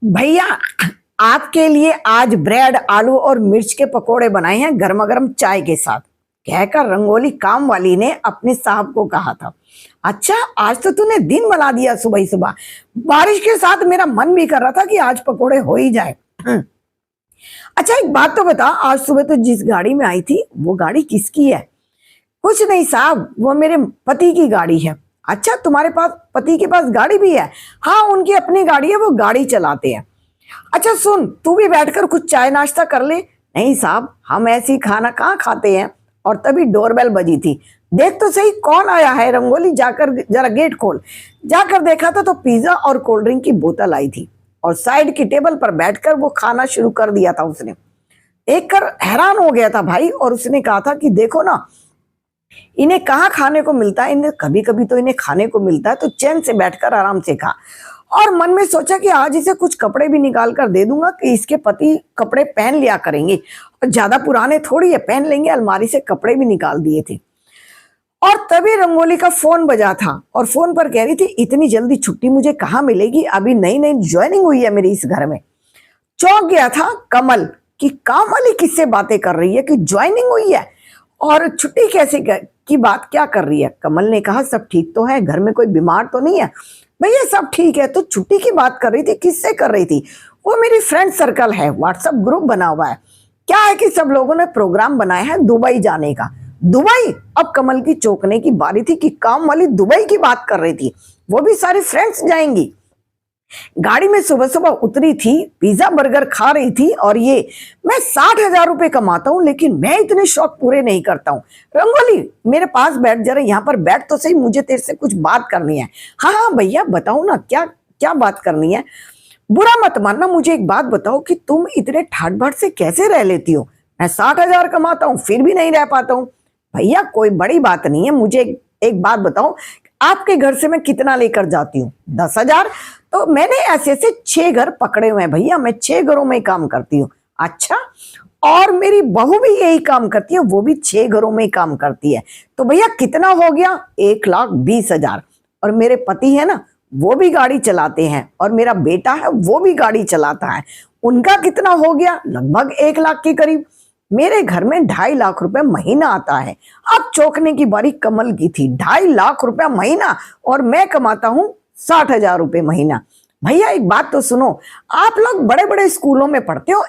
भैया, आपके लिए आज ब्रेड आलू और मिर्च के पकोड़े बनाए हैं गर्मा गर्म चाय के साथ, कहकर रंगोली काम वाली ने अपने साहब को कहा था। अच्छा, आज तो तूने दिन बना दिया सुबह ही सुबह। बारिश के साथ मेरा मन भी कर रहा था कि आज पकोड़े हो ही जाए। अच्छा, एक बात तो बता, आज सुबह तो जिस गाड़ी में आई थी वो गाड़ी किसकी है? कुछ नहीं साहब, वो मेरे पति की गाड़ी है। अच्छा, तुम्हारे पास पति के पास गाड़ी भी है? हाँ, उनकी अपनी गाड़ी है, वो गाड़ी चलाते हैं। अच्छा सुन, तू भी बैठकर कुछ चाय नाश्ता कर ले। नहीं साहब, हम ऐसी खाना कहाँ खाते हैं। और तभी डोरबेल बजी थी। देख तो सही कौन आया है। रंगोली, जाकर जरा गेट खोल। जाकर देखा था तो पिज्जा और कोल्ड ड्रिंक की बोतल आई थी और साइड की टेबल पर बैठकर वो खाना शुरू कर दिया था उसने। देखकर हैरान हो गया था भाई, और उसने कहा था कि देखो ना, इन्हें कहाँ खाने को मिलता है, इन्हें कभी कभी तो इन्हें खाने को मिलता है, तो चैन से बैठकर आराम से खा। और मन में सोचा कि आज इसे कुछ कपड़े भी निकाल कर दे दूंगा कि इसके पति कपड़े पहन लिया करेंगे, और ज्यादा पुराने थोड़ी है, पहन लेंगे। अलमारी से कपड़े भी निकाल दिए थे। और तभी रंगोली का फोन बजा था और फोन पर कह रही थी, इतनी जल्दी छुट्टी मुझे कहाँ मिलेगी, अभी नई नई ज्वाइनिंग हुई है मेरी इस घर में। चौंक गया था कमल कि काम वाली किससे बातें कर रही है कि ज्वाइनिंग हुई है और छुट्टी कैसे की बात क्या कर रही है। कमल ने कहा, सब ठीक तो है, घर में कोई बीमार तो नहीं है? भैया सब ठीक है। तो छुट्टी की बात कर रही थी, किससे कर रही थी? वो मेरी फ्रेंड सर्कल है, व्हाट्सएप ग्रुप बना हुआ है। क्या है कि सब लोगों ने प्रोग्राम बनाया है दुबई जाने का। दुबई? अब कमल की चौंकने की बारी थी कि काम वाली दुबई की बात कर रही थी, वो भी सारी फ्रेंड्स जाएंगी। गाड़ी में सुबह सुबह उतरी थी, पिज्जा बर्गर खा रही थी, और ये मैं 60,000 रुपए कमाता हूँ लेकिन मैं इतने शौक पूरे नहीं करता हूँ। रंगोली, मेरे पास बैठ, जरा यहाँ पर बैठ तो सही, मुझे तेरे से कुछ बात करनी है। हाँ हाँ भैया बताओ ना, क्या क्या बात करनी है? बुरा मत मानना, मुझे एक बात बताओ कि तुम इतने ठाट बाट से कैसे रह लेती हो? मैं 60,000 कमाता हूँ फिर भी नहीं रह पाता हूँ। भैया कोई बड़ी बात नहीं है, मुझे एक बात बताओ, आपके घर से मैं कितना लेकर जाती हूँ? 10,000? तो मैंने ऐसे ऐसे 6 घर पकड़े हुए हैं भैया, मैं 6 घरों में काम करती हूँ। अच्छा, और मेरी बहू भी यही काम करती है, वो भी 6 घरों में काम करती है। तो भैया कितना हो गया? 1,20,000। और मेरे पति है ना, वो भी गाड़ी चलाते हैं, और मेरा बेटा है वो भी गाड़ी चलाता है। उनका कितना हो गया? लगभग 1 लाख के करीब। मेरे घर में 2.5 लाख रुपए महीना आता है। अब चौंकने की बारी कमल की थी। 2.5 लाख रुपया महीना, और मैं कमाता हूँ 60,000 रुपए महीना। भैया एक बात तो सुनो, आप लोग बड़े बड़े स्कूलों में पढ़ते हो,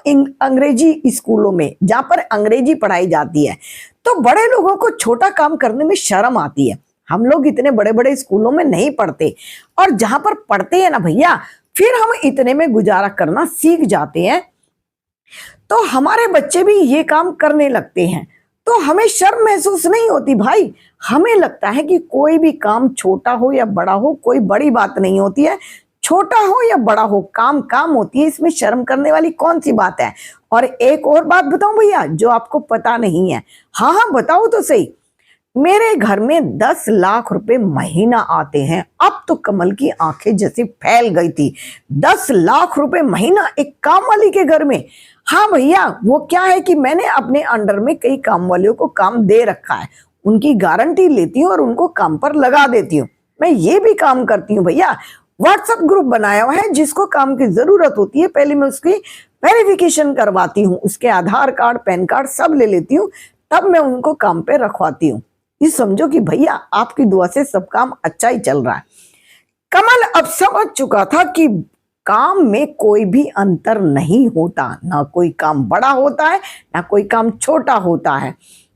अंग्रेजी स्कूलों में, जहां पर अंग्रेजी पढ़ाई जाती है, तो बड़े लोगों को छोटा काम करने में शर्म आती है। हम लोग इतने बड़े बड़े स्कूलों में नहीं पढ़ते, और जहां पर पढ़ते हैं ना भैया, फिर हम इतने में गुजारा करना सीख जाते हैं, तो हमारे बच्चे भी ये काम करने लगते हैं, तो हमें शर्म महसूस नहीं होती भाई। हमें लगता है कि कोई भी काम छोटा हो या बड़ा हो, कोई बड़ी बात नहीं होती है। छोटा हो या बड़ा हो, काम काम होती है, इसमें शर्म करने वाली कौन सी बात है। और एक और बात बताऊं भैया, जो आपको पता नहीं है। हाँ हाँ बताओ तो सही। मेरे घर में 10 लाख रुपए महीना आते हैं। अब तो कमल की आंखें जैसे फैल गई थी। 10 लाख रुपए महीना एक काम वाली के घर में? हाँ भैया, वो क्या है कि मैंने अपने अंडर में कई काम वालियों को काम दे रखा है, उनकी गारंटी लेती हूँ और उनको काम पर लगा देती हूँ। मैं ये भी काम करती हूँ भैया, व्हाट्सएप ग्रुप बनाया हुआ है, जिसको काम की जरूरत होती है पहले मैं उसकी वेरिफिकेशन करवाती हूँ, उसके आधार कार्ड पैन कार्ड सब ले लेती हूँ, तब मैं उनको काम पे रखवाती हूँ। ये समझो कि भैया आपकी दुआ से सब काम अच्छा ही चल रहा है। कमल अब समझ चुका था कि काम में कोई भी अंतर नहीं होता, ना कोई काम बड़ा होता है ना कोई काम छोटा होता है।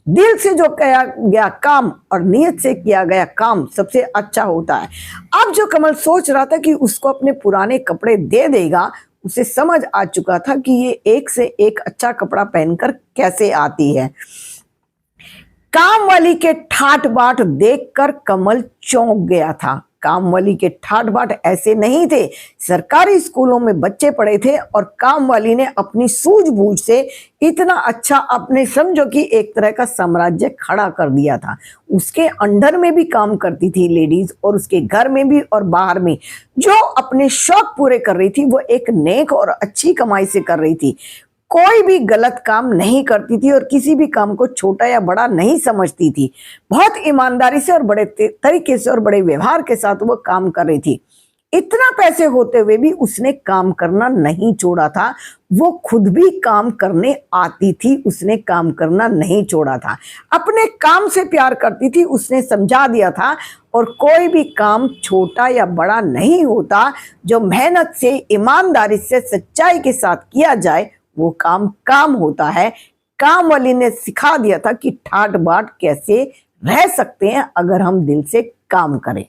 दिल से जो किया गया काम और नियत से किया गया काम सबसे अच्छा होता है। अब जो कमल सोच रहा था कि उसको अपने पुराने कपड़े दे देगा, उसे समझ आ चुका था कि ये एक से एक अच्छा कपड़ा पहनकर कैसे आती है। काम वाली के ठाट बाट देखकर कमल चौंक गया था। काम वाली के ठाट बाट ऐसे नहीं थे। सरकारी स्कूलों में बच्चे पढ़े थे, और काम वाली ने अपनी सूझबूझ से इतना अच्छा, अपने समझो कि एक तरह का साम्राज्य खड़ा कर दिया था। उसके अंडर में भी काम करती थी लेडीज, और उसके घर में भी और बाहर में। जो अपने शौक पूरे कर रही थी वो एक नेक और अच्छी कमाई से कर रही थी। कोई भी गलत काम नहीं करती थी, और किसी भी काम को छोटा या बड़ा नहीं समझती थी। बहुत ईमानदारी से और बड़े तरीके से और बड़े व्यवहार के साथ वो काम कर रही थी। इतना पैसे होते हुए भी उसने काम करना नहीं छोड़ा था। वो खुद भी काम करने आती थी, उसने काम करना नहीं छोड़ा था। अपने काम से प्यार करती थी, उसने समझा दिया था। और कोई भी काम छोटा या बड़ा नहीं होता, जो मेहनत से, ईमानदारी से, सच्चाई के साथ किया जाए वो काम काम होता है। काम वाली ने सिखा दिया था कि ठाट बाट कैसे रह सकते हैं अगर हम दिल से काम करें।